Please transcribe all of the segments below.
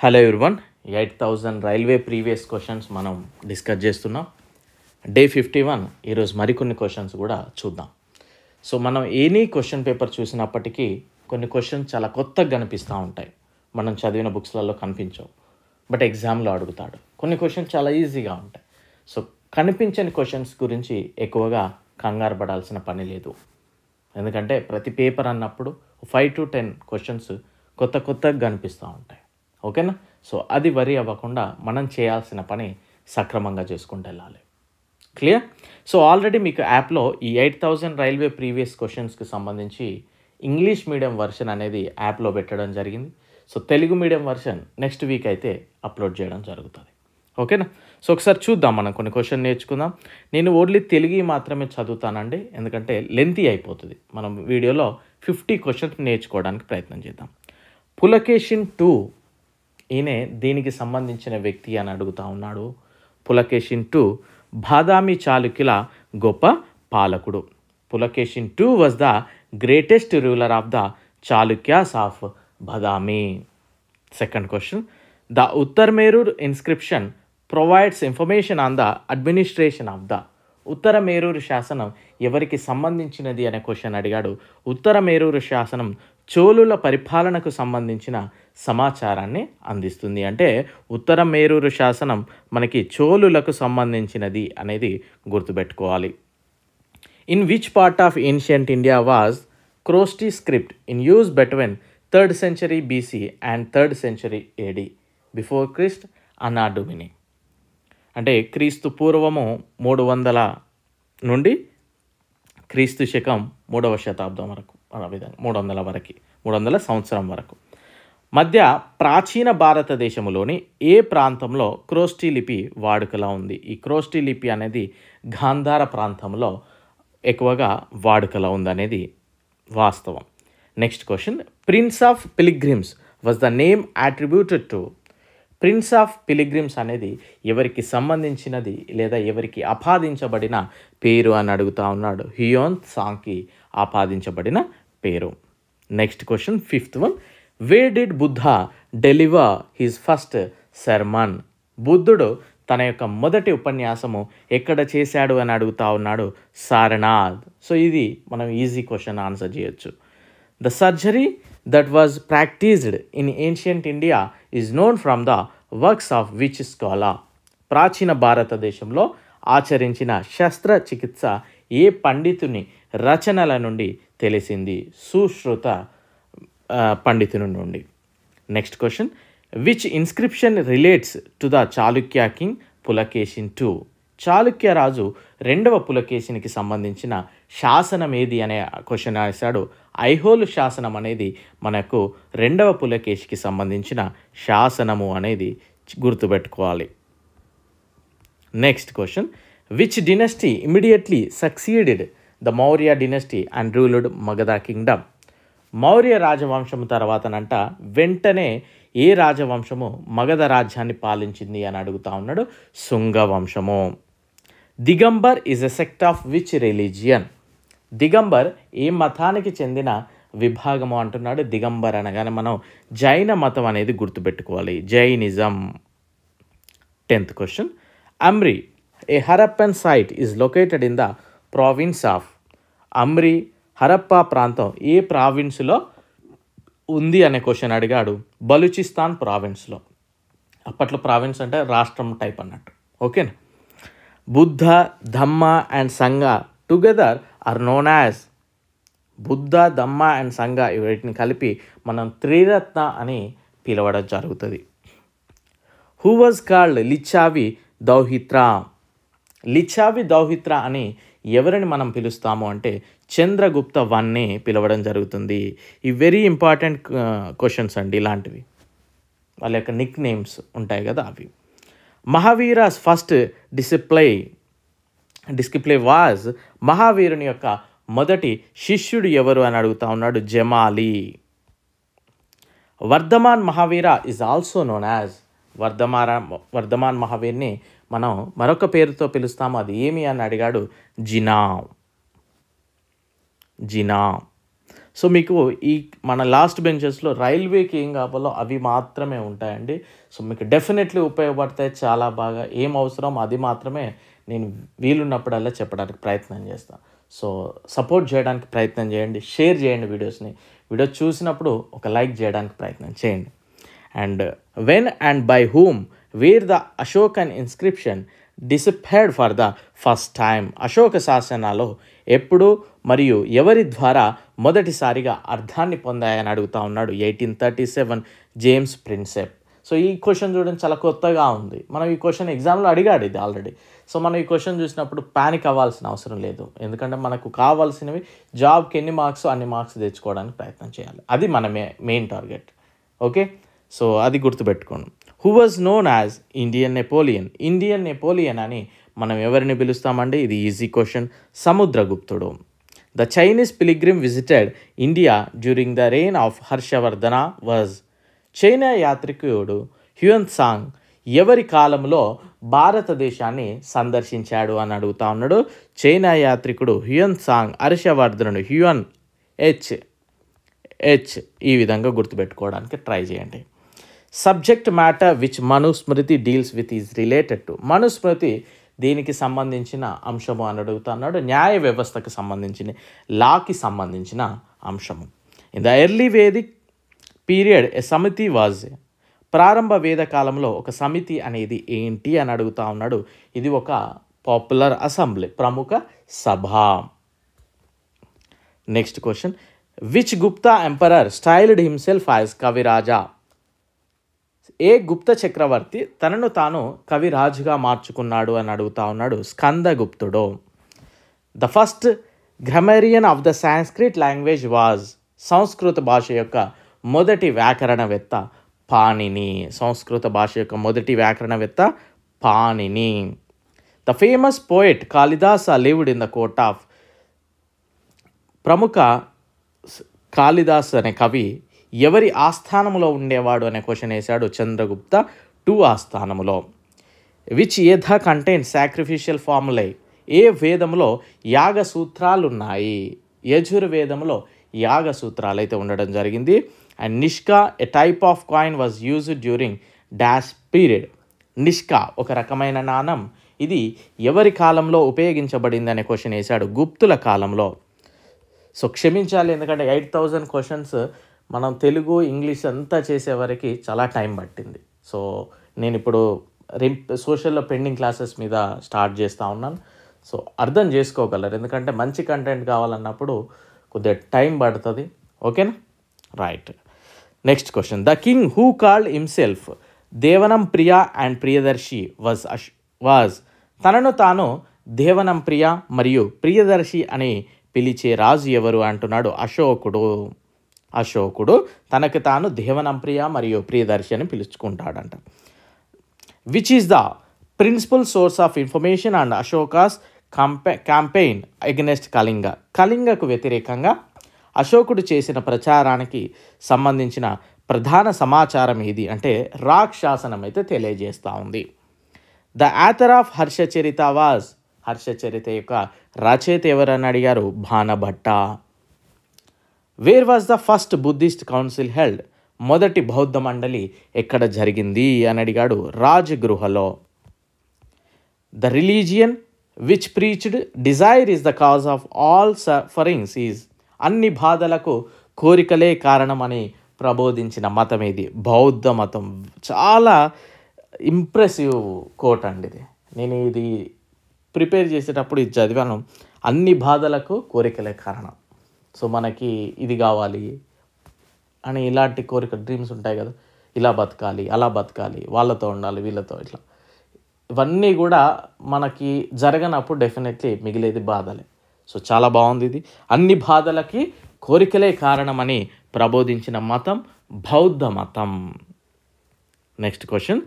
Hello everyone, 8000 railway previous questions మనం discuss చేస్తున్నాం. Day 51 ఈరోజు మరికొన్ని క్వశ్చన్స్ కూడా చూద్దాం. సో మనం ఎనీ క్వశ్చన్ పేపర్ చూసినప్పటికీ కొన్ని క్వశ్చన్స్ చాలా కొత్తగా కనిపిస్తూ ఉంటాయి, మనం చదివిన బుక్స్లలో కనిపించవు, బట్ ఎగ్జామ్లో అడుగుతాడు. కొన్ని క్వశ్చన్స్ చాలా ఈజీగా ఉంటాయి. సో కనిపించని క్వశ్చన్స్ గురించి ఎక్కువగా కంగారు పడాల్సిన పని లేదు, ఎందుకంటే ప్రతి పేపర్ అన్నప్పుడు 5 to 10 క్వశ్చన్స్ కొత్తగా కనిపిస్తూ ఉంటాయి. ఓకేనా? సో అది వరి అవ్వకుండా మనం చేయాల్సిన పని సక్రమంగా చేసుకుంటూ వెళ్ళాలి. క్లియర్? సో ఆల్రెడీ మీకు యాప్లో ఈ 8000 రైల్వే ప్రీవియస్ క్వశ్చన్స్కి సంబంధించి ఇంగ్లీష్ మీడియం వర్షన్ అనేది యాప్లో పెట్టడం జరిగింది. So Telugu medium version next week అయితే అప్లోడ్ చేయడం జరుగుతుంది. ఓకేనా? సో ఒకసారి చూద్దాం, మనం కొన్ని క్వశ్చన్ నేర్చుకుందాం. నేను ఓన్లీ తెలుగు మాత్రమే చదువుతానండి, ఎందుకంటే లెంతీ అయిపోతుంది. మనం వీడియోలో 50 క్వశ్చన్స్ నేర్చుకోవడానికి ప్రయత్నం చేద్దాం. పులకేషిన్ 2 ఈయనే దీనికి సంబంధించిన వ్యక్తి అని అడుగుతా ఉన్నాడు. పులకేషిన్ 2 బాదామి చాళుక్యుల గొప్ప పాలకుడు. Pulakeshin 2 was the greatest ruler of the Chalukyas of Badami. Second question, the Uttaramerur inscription provides information on the administration of the. Uttaramerur శాసనం ఎవరికి సంబంధించినది అనే క్వశ్చన్ అడిగాడు. ఉత్తరమేరూరు శాసనం చోళుల పరిపాలనకు సంబంధించిన సమాచారాన్ని అందిస్తుంది. అంటే ఉత్తరమేరూరు శాసనం మనకి చోళులకు సంబంధించినది అనేది గుర్తుపెట్టుకోవాలి. In which part of ancient India was Kharosthi script in use between 3rd century BC and 3rd century AD before Christ anno domini. అంటే క్రీస్తు పూర్వము 300 నుండి క్రీస్తు శకం 3వ శతాబ్దం వరకు, ఆ విధంగా 300 సంవత్సరం వరకు మధ్య ప్రాచీన భారతదేశంలోని ఏ ప్రాంతంలో క్రోస్టీ లిపి వాడుకలో ఉంది? ఈ క్రోస్టీ లిపి అనేది గాంధార ప్రాంతంలో ఎక్కువగా వాడుకలో ఉందనేది వాస్తవం. Next question, prince of pilgrims was the name attributed to. Prince of pilgrims అనేది ఎవరికి సంబంధించినది లేదా ఎవరికి ఆపాదించబడిన పేరు అని అడుగుతా ఉన్నాడు. హ్యూయన్ సాంగ్కి ఆపాదించబడిన పేరు. Next question, 5th one, where did Buddha deliver his first sermon. బుద్ధుడు తన యొక్క మొదటి ఉపన్యాసము ఎక్కడ చేశాడు అని అడుగుతా ఉన్నాడు. సారనాథ్. సో ఇది మనం ఈజీ క్వశ్చన్ ఆన్సర్ చేయొచ్చు. The surgery that was practiced in ancient India is known from the works of which scholar. ప్రాచీన భారతదేశంలో ఆచరించిన శస్త్రచికిత్స ఏ పండితుని రచనల నుండి తెలిసింది? సుశ్రుత పండితుని నుండి. Next question, which inscription relates to the Chalukya king Pulakeshin 2. Chalukya రాజు 2వ పులకేశినికి సంబంధించిన శాసనం ఏది అనే క్వశ్చన్ వేశాడు. ఐహోలు శాసనం అనేది మనకు 2వ పులకేశికి సంబంధించిన శాసనము అనేది గుర్తుపెట్టుకోవాలి. Next question, which dynasty immediately succeeded the Maurya dynasty and ruled Magadha kingdom. Maurya రాజవంశము తర్వాతనంట వెంటనే ఏ రాజవంశము మగధ రాజ్యాన్ని పాలించింది అని అడుగుతా ఉన్నాడు. శుంగ వంశము. Digambar is a sect of which religion. Digambar ఏ మతానికి చెందిన విభాగము అంటున్నాడు. దిగంబర్ అనగానే మనం జైన మతం అనేది గుర్తుపెట్టుకోవాలి, Jainism. 10th question, Amri a Harappan site is located in the province of. Amri Harappa ప్రాంతం ఏ ప్రావిన్స్లో ఉంది అనే క్వశ్చన్ అడిగాడు. బలూచిస్తాన్ ప్రావిన్స్లో. అప్పట్లో ప్రావిన్స్ అంటే రాష్ట్రం టైప్ అన్నట్టు. ఓకేనా? Buddha, Dhamma and Sangha together are known as. Buddha, Dhamma and Sangha వీటిని కలిపి మనం త్రిరత్న అని పిలవడం జరుగుతుంది. Who was called Licchavi dauhitra. Licchavi దౌహిత్ర అని ఎవరిని మనం పిలుస్తాము అంటే చంద్రగుప్త వన్ని పిలవడం జరుగుతుంది. ఈ వెరీ ఇంపార్టెంట్ క్వశ్చన్స్ అండి ఇలాంటివి. వాళ్ళ యొక్క నిక్ నేమ్స్ ఉంటాయి కదా అవి. Mahavira's first డిసిప్లే was. మహావీరుని యొక్క మొదటి శిష్యుడు ఎవరు అని అడుగుతా ఉన్నాడు. Jamali. Vardhaman Mahavira is also known as. Vardhaman మహావీర్ని మనం మరొక పేరుతో పిలుస్తాము, అది ఏమి అని అడిగాడు. జినా. సో మీకు ఈ మన లాస్ట్ బెంచెస్లో రైల్వేకి ఏం కావాలో అవి మాత్రమే ఉంటాయండి. సో మీకు డెఫినెట్లీ ఉపయోగపడతాయి చాలా బాగా. ఏం అవసరం అది మాత్రమే నేను వీలున్నప్పుడల్లా చెప్పడానికి ప్రయత్నం చేస్తాను. సో సపోర్ట్ చేయడానికి ప్రయత్నం చేయండి, షేర్ చేయండి వీడియోస్ని. వీడియో చూసినప్పుడు ఒక లైక్ చేయడానికి ప్రయత్నం చేయండి. And when and by whom where the Ashokan inscription deciphered for the first time. Ashoka శాసనాలు ఎప్పుడు మరియు ఎవరి ద్వారా మొదటిసారిగా అర్థాన్ని పొందాయని అడుగుతా ఉన్నాడు. 1837 జేమ్స్ ప్రిన్సెప్. సో ఈ క్వశ్చన్ చూడండి చాలా కొత్తగా ఉంది. మనం ఈ క్వశ్చన్ ఎగ్జామ్లో అడిగాడు ఇది ఆల్రెడీ. సో మనం ఈ క్వశ్చన్ చూసినప్పుడు ప్యానిక్ అవ్వాల్సిన అవసరం లేదు. ఎందుకంటే మనకు కావాల్సినవి జాబ్కి ఎన్ని మార్క్స్ అన్ని మార్క్స్ తెచ్చుకోవడానికి ప్రయత్నం చేయాలి. అది మన మెయిన్ టార్గెట్. ఓకే, సో అది గుర్తుపెట్టుకోండి. Who was known as Indian Napoleon. Indian Napoleon అని మనం ఎవరిని పిలుస్తామండి? ఇది ఈజీ క్వశ్చన్. సముద్రగుప్తుడు. The Chinese pilgrim visited India during the reign of Harshavardhana was. China యాత్రికుడు హ్యూయన్ ఎవరి కాలంలో భారతదేశాన్ని సందర్శించాడు అని అడుగుతా ఉన్నాడు. చైనా యాత్రికుడు హ్యూయన్ హర్షవర్ధనుడు హ్యూయన్ హెచ్ ఈ విధంగా గుర్తుపెట్టుకోవడానికి ట్రై చేయండి. Subject matter which Manusmriti deals with is related to. Manusmriti దీనికి సంబంధించిన అంశము అని అడుగుతా ఉన్నాడు. న్యాయ వ్యవస్థకు సంబంధించిన లాకి సంబంధించిన అంశము. In the early Vedic period a samiti was. ప్రారంభ వేద కాలంలో ఒక సమితి అనేది ఏంటి అని అడుగుతా ఉన్నాడు. ఇది ఒక పాపులర్ అసెంబ్లీ, ప్రముఖ సభ. Next question. Which Gupta emperor styled himself as Kaviraja. ఏ గుప్త చక్రవర్తి తనను తాను కవిరాజుగా మార్చుకున్నాడు అని అడుగుతా ఉన్నాడు. స్కందగుప్తుడు. The first grammarian of the Sanskrit language was. Sanskrit భాష యొక్క మొదటి వ్యాకరణవేత్త పాణిని. సంస్కృత భాష యొక్క మొదటి వ్యాకరణవేత్త Panini. The famous poet Kalidasa lived in the court of. ప్రముఖ కాళిదాస్ అనే కవి ఎవరి ఆస్థానంలో ఉండేవాడు అనే క్వశ్చన్ వేశాడు. చంద్రగుప్త II ఆస్థానంలో. Which Veda contain sacrificial formulae. ఏ వేదంలో యాగ సూత్రాలు ఉన్నాయి? యజుర్వేదంలో యాగ సూత్రాలు అయితే ఉండడం జరిగింది. And Nishka a type of coin was used during dash period. Nishka ఒక రకమైన నాణం. ఇది ఎవరి కాలంలో ఉపయోగించబడింది అనే క్వశ్చన్ వేశాడు. గుప్తుల కాలంలో. సో క్షమించాలి, ఎందుకంటే 8000 క్వశ్చన్స్ మనం తెలుగు ఇంగ్లీష్ అంతా చేసేవరకు చాలా టైం పట్టింది. సో నేను ఇప్పుడు సోషల్లో పెండింగ్ క్లాసెస్ మీద స్టార్ట్ చేస్తూ ఉన్నాను. సో అర్థం చేసుకోగలరు, ఎందుకంటే మంచి కంటెంట్ కావాలన్నప్పుడు కొద్దిగా టైం పడుతుంది. ఓకేనా, right. Next question. The king who called himself Devanam Priya and Priyadarshi was. తనను తాను దేవనం ప్రియ మరియు ప్రియదర్శి అని పిలిచే రాజు ఎవరు అంటున్నాడు. అశోకుడు తనకు తాను దేవనంప్రియ మరియు ప్రియదర్శి అని పిలుచుకుంటాడంట. Which is the principal source of information and Ashoka's campaign against Kalinga. కళింగకు వ్యతిరేకంగా అశోకుడు చేసిన ప్రచారానికి సంబంధించిన ప్రధాన సమాచారం ఏది అంటే రాక్ శాసనం అయితే తెలియజేస్తూ ఉంది. The author of Harshacharita was. Harshacharita యొక్క రచయిత ఎవరని అడిగారు. Banabhatta. Where was the first Buddhist council held. మొదటి బౌద్ధ మండలి ఎక్కడ జరిగింది అని అడిగాడు. రాజగృహలో. The religion which preached desire is the cause of all sufferings is. అన్ని బాధలకు కోరికలే కారణం అని ప్రబోధించిన మతం ఇది బౌద్ధ మతం. చాలా ఇంప్రెసివ్ కోట్ అండి ఇది. నేను ఇది ప్రిపేర్ చేసేటప్పుడు ఇది చదివాను. అన్ని బాధలకు కోరికలే కారణం. సో మనకి ఇది కావాలి అని ఇలాంటి కోరిక డ్రీమ్స్ ఉంటాయి కదా, ఇలా బతకాలి అలా బతకాలి, వాళ్ళతో ఉండాలి వీళ్ళతో, ఇట్లా ఇవన్నీ కూడా మనకి జరగనప్పుడు డెఫినెట్లీ మిగిలేది బాధలే. సో చాలా బాగుంది ఇది. అన్ని బాధలకి కోరికలే కారణమని ప్రబోధించిన మతం బౌద్ధ మతం. Next question.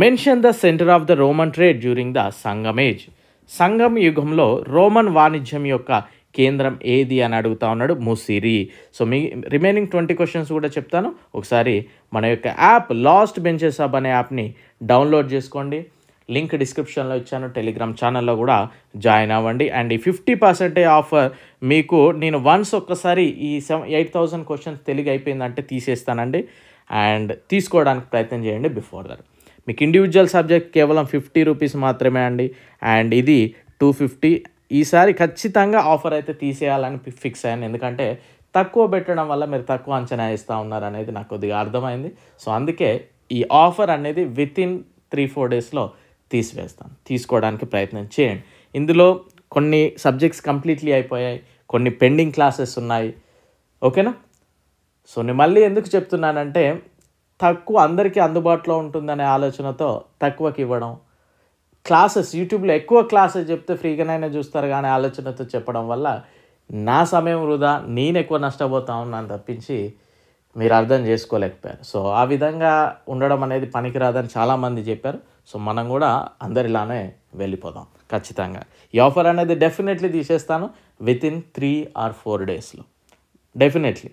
Mention the centre of the Roman trade during the Sangam age. Sangam యుగంలో రోమన్ వాణిజ్యం యొక్క కేంద్రం ఏది అని అడుగుతా ఉన్నాడు. ముసిరి. సో మీ రిమైనింగ్ 20 క్వశ్చన్స్ కూడా చెప్తాను. ఒకసారి మన యొక్క యాప్ లాస్ట్ బెంచెస్ హబ్ అనే యాప్ని డౌన్లోడ్ చేసుకోండి. లింక్ డిస్క్రిప్షన్లో ఇచ్చాను. టెలిగ్రామ్ ఛానల్లో కూడా జాయిన్ అవ్వండి. అండ్ ఈ 50% ఆఫర్ మీకు నేను ఒక్కసారి ఈ 8,000 క్వశ్చన్స్ తెలుగు అయిపోయిందంటే తీసేస్తానండి. అండ్ తీసుకోవడానికి ప్రయత్నం చేయండి బిఫోర్ దట్. మీకు ఇండివిజువల్ సబ్జెక్ట్ కేవలం 50 రూపీస్ మాత్రమే అండి. అండ్ ఇది 250. ఈసారి ఖచ్చితంగా ఆఫర్ అయితే తీసేయాలని ఫిక్స్ అయ్యాను. ఎందుకంటే తక్కువ పెట్టడం వల్ల మీరు తక్కువ అంచనా వేస్తూ ఉన్నారు అనేది నాకు కొద్దిగా అర్థమైంది. సో అందుకే ఈ ఆఫర్ అనేది వితిన్ 3-4 డేస్లో తీసివేస్తాను. తీసుకోవడానికి ప్రయత్నం చేయండి. ఇందులో కొన్ని సబ్జెక్ట్స్ కంప్లీట్లీ అయిపోయాయి, కొన్ని పెండింగ్ క్లాసెస్ ఉన్నాయి. ఓకేనా? సో నేను మళ్ళీ ఎందుకు చెప్తున్నానంటే తక్కువ అందరికీ అందుబాటులో ఉంటుందనే ఆలోచనతో తక్కువకి ఇవ్వడం, క్లాసెస్ యూట్యూబ్లో ఎక్కువ క్లాసెస్ చెప్తే ఫ్రీగానైనా చూస్తారు కానీ ఆలోచనతో చెప్పడం వల్ల నా సమయం వృధా, నేను ఎక్కువ నష్టపోతా ఉన్నాను తప్పించి మీరు అర్థం చేసుకోలేకపోయారు. సో ఆ విధంగా ఉండడం అనేది పనికిరాదని చాలామంది చెప్పారు. సో మనం కూడా అందరిలానే వెళ్ళిపోదాం ఖచ్చితంగా. ఈ ఆఫర్ అనేది డెఫినెట్లీ తీసేస్తాను వితిన్ 3 or 4 డేస్లో. డెఫినెట్లీ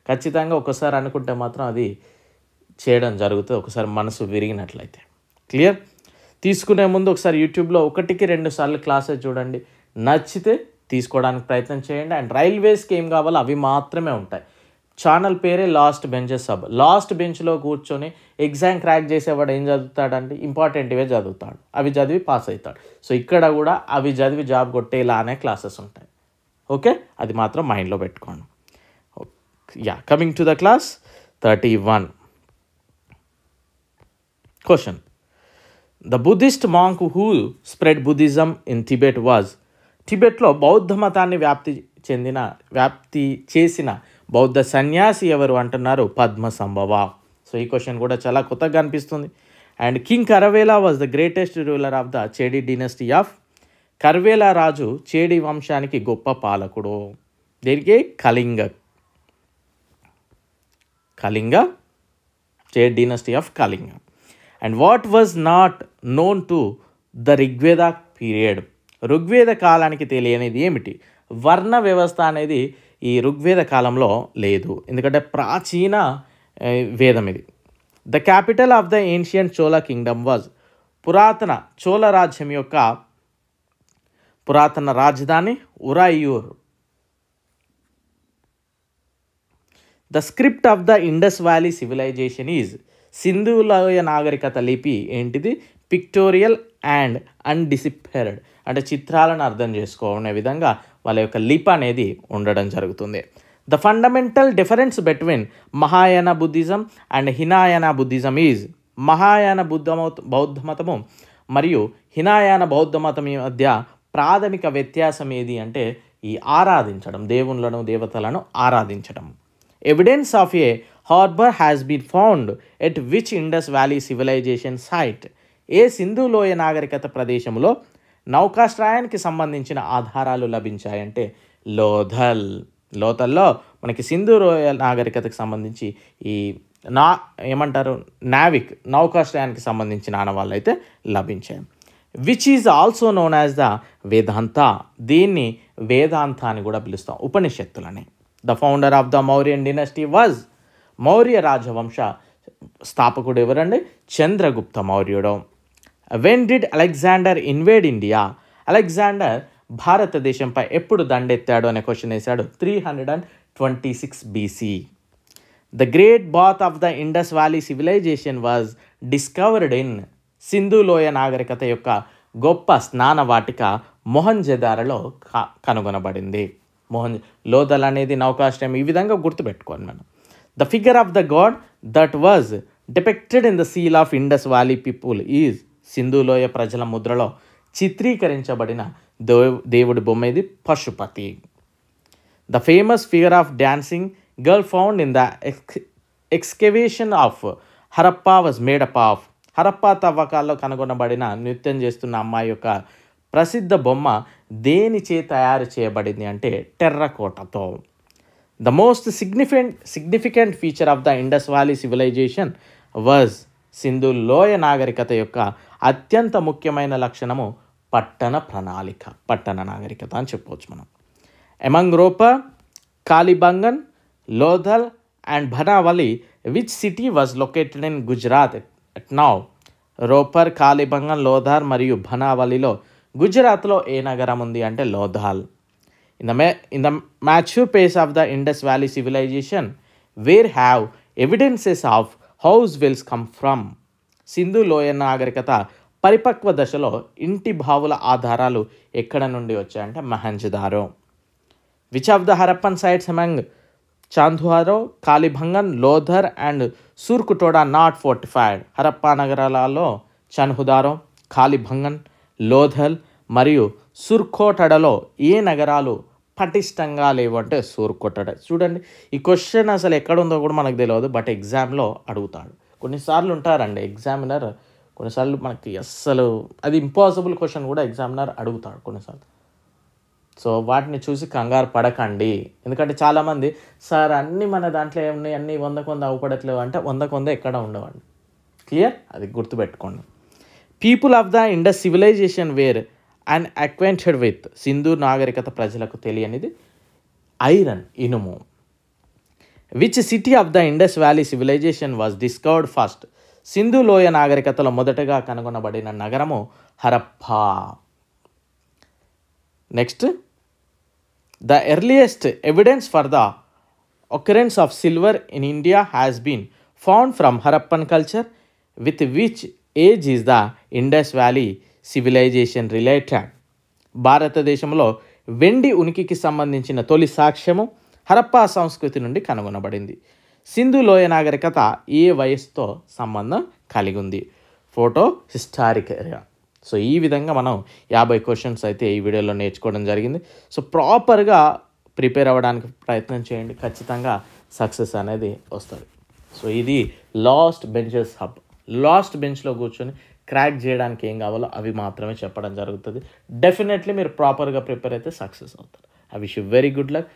ఖచ్చితంగా ఒకసారి అనుకుంటే మాత్రం అది చేయడం జరుగుతుంది, ఒకసారి మనసు విరిగినట్లయితే. క్లియర్? తీసుకునే ముందు ఒకసారి యూట్యూబ్లో 1-2 సార్లు క్లాసెస్ చూడండి, నచ్చితే తీసుకోవడానికి ప్రయత్నం చేయండి. అండ్ రైల్వేస్కి ఏం కావాలో అవి మాత్రమే ఉంటాయి. ఛానల్ పేరే లాస్ట్ బెంచెస్ సబ్. లాస్ట్ బెంచ్లో కూర్చొని ఎగ్జామ్ క్రాక్ చేసేవాడు ఏం చదువుతాడండి? ఇంపార్టెంట్వే చదువుతాడు, అవి చదివి పాస్ అవుతాడు. సో ఇక్కడ కూడా అవి చదివి జాబ్ కొట్టేలానే క్లాసెస్ ఉంటాయి. ఓకే, అది మాత్రం మైండ్లో పెట్టుకోండి. Coming to the class 31 question. The Buddhist monk who spread Buddhism in Tibet was. టిబెట్లో బౌద్ధ మతాన్ని వ్యాప్తి చేసిన బౌద్ధ సన్యాసి ఎవరు అంటున్నారు? పద్మసంభవ. సో ఈ క్వశ్చన్ కూడా చాలా కొత్తగా అనిపిస్తుంది. And king Kharavela was the greatest ruler of the Chedi dynasty of. Kharavela రాజు చేడి వంశానికి గొప్ప పాలకుడు. దీనికి Kalinga Chedi dynasty of Kalinga. And what was not known to the Rigveda period. Rigveda కాలానికి తెలియనిది ఏమిటి? వర్ణ వ్యవస్థ అనేది ఈ ఋగ్వేద కాలంలో లేదు, ఎందుకంటే ప్రాచీన వేదం ఇది. The capital of the ancient Chola kingdom was. పురాతన చోళ రాజ్యం యొక్క పురాతన రాజధాని Uraiyur. The script of the Indus valley civilisation is. Sindhu లోయ నాగరికత లిపి ఏంటిది? పిక్టోరియల్ అండ్ అన్డిసిఫర్డ్, అంటే చిత్రాలను అర్థం చేసుకునే విధంగా వాళ్ళ యొక్క లిపి అనేది ఉండడం జరుగుతుంది. The fundamental difference between Mahayana Buddhism and Hinayana Buddhism is. Mahayana బౌద్ధ మతము మరియు హినాయాన బౌద్ధ మతం మధ్య ప్రాథమిక వ్యత్యాసం ఏది అంటే ఈ ఆరాధించడం, దేవుళ్ళను దేవతలను ఆరాధించడం. Evidence of a harbour has been found at which Indus valley civilisation site. ఏ సింధు లోయ నాగరికత ప్రదేశంలో నౌకాశ్రయానికి సంబంధించిన ఆధారాలు లభించాయంటే లోథల్లో మనకి సింధు లోయ నాగరికతకు సంబంధించి ఈ నౌకాశ్రయానికి సంబంధించిన ఆనవాళ్ళు అయితే లభించాయి. Which is also known as the Vedanta. దీన్ని వేదాంత అని కూడా పిలుస్తాం, ఉపనిషత్తులని. The founder of the Mauryan dynasty was. Maurya రాజవంశ స్థాపకుడు ఎవరండి? చంద్రగుప్త మౌర్యుడు. When did Alexander invade India. Alexander భారతదేశంపై ఎప్పుడు దండెత్తాడు అనే క్వశ్చన్ వేశాడు. 326 BC. The great bath of the Indus valley civilisation was discovered in. Sindhu లోయ నాగరికత యొక్క గొప్ప స్నాన వాటిక మొహంజదారోలో కనుగొనబడింది. లోథల్ అనేది నౌకాశ్రయం. ఈ విధంగా గుర్తుపెట్టుకోండి మనం. The figure of the god that was depicted in the seal of Indus Valley people is. సింధులోయ ప్రజల ముద్రలో చిత్రీకరించబడిన దేవుడి బొమ్మ ఇది Pashupati. The famous figure of dancing girl found in the excavation of Harappa was made up of. Harappa తవ్వకాల్లో కనుగొనబడిన నృత్యం చేస్తున్న అమ్మాయి యొక్క ప్రసిద్ధ బొమ్మ దేనిచే తయారు చేయబడింది అంటే టెర్రకోటతో. The most significant feature of the Indus valley civilisation was. Sindhu లోయ నాగరికత యొక్క అత్యంత ముఖ్యమైన లక్షణము పట్టణ ప్రణాళిక, పట్టణ నాగరికత అని చెప్పవచ్చు మనం. Among Ropar, Kalibangan, Lothal and Banawali which city was located in Gujarat at now. Ropar, Kalibangan, Lothal మరియు బనావలిలో గుజరాత్లో ఏ నగరం ఉంది అంటే Lothal. In the mature phase of the Indus Valley civilization, where have evidences of house wells come from? Sindhu లోయ నాగరికత పరిపక్వ దశలో ఇంటి బావుల ఆధారాలు ఎక్కడ నుండి వచ్చాయంటే Mohenjodaro. Which of the Harappan sites among Chanhudaro, Kalibangan, Lothal and Surkotada not fortified? Harappa నగరాలలో చన్హుదారో, కాలిబంగన్, లోథల్ మరియు సుర్కోటడలో ఏ నగరాలు పటిష్టంగా లేవు అంటే సూర్కోటడ. చూడండి, ఈ క్వశ్చన్ అసలు ఎక్కడ ఉందో కూడా మనకు తెలియదు, బట్ ఎగ్జామ్లో అడుగుతాడు. కొన్నిసార్లు ఉంటారండి ఎగ్జామినర్, కొన్నిసార్లు మనకి అస్సలు అది ఇంపాసిబుల్ క్వశ్చన్ కూడా ఎగ్జామినర్ అడుగుతాడు కొన్నిసార్లు. సో వాటిని చూసి కంగారు పడకండి, ఎందుకంటే చాలామంది సార్ అన్నీ మన దాంట్లో ఏమున్నాయి, అన్నీ 100కు 100 అవపడట్లేవు అంటే 100కు 100 ఎక్కడ ఉండవండి. క్లియర్, అది గుర్తుపెట్టుకోండి. People of the Indus civilization were and acquainted with. Sindhu నాగరికత ప్రజలకు తెలియనిది ఐరన్, ఇనుము. Which city of the Indus valley civilisation was discovered first? Sindhu లోయ నాగరికతలో మొదటగా కనుగొనబడిన నగరము Harappa. Next, the earliest evidence for the occurrence of silver in India has been found from Harappan culture. With which age is the Indus Valley civilization related? భారతదేశంలో వెండి ఉనికికి సంబంధించిన తొలి సాక్ష్యము హరప్పా సంస్కృతి నుండి కనుగొనబడింది. సింధు లోయ నాగరికత ఏ వయస్సుతో సంబంధం కలిగి ఉంది? Photo historic area. సో ఈ విధంగా మనం 50 క్వశ్చన్స్ అయితే ఈ వీడియోలో నేర్చుకోవడం జరిగింది. సో ప్రాపర్గా ప్రిపేర్ అవ్వడానికి ప్రయత్నం చేయండి, ఖచ్చితంగా సక్సెస్ అనేది వస్తుంది. సో ఇది లాస్ట్ బెంచెస్ హబ్. లాస్ట్ బెంచ్లో కూర్చొని క్రాక్ చేయడానికి ఏం కావాలో అవి మాత్రమే చెప్పడం జరుగుతుంది. డెఫినెట్లీ మీరు ప్రాపర్గా ప్రిపేర్ అయితే సక్సెస్ అవుతారు. I wish you very good luck.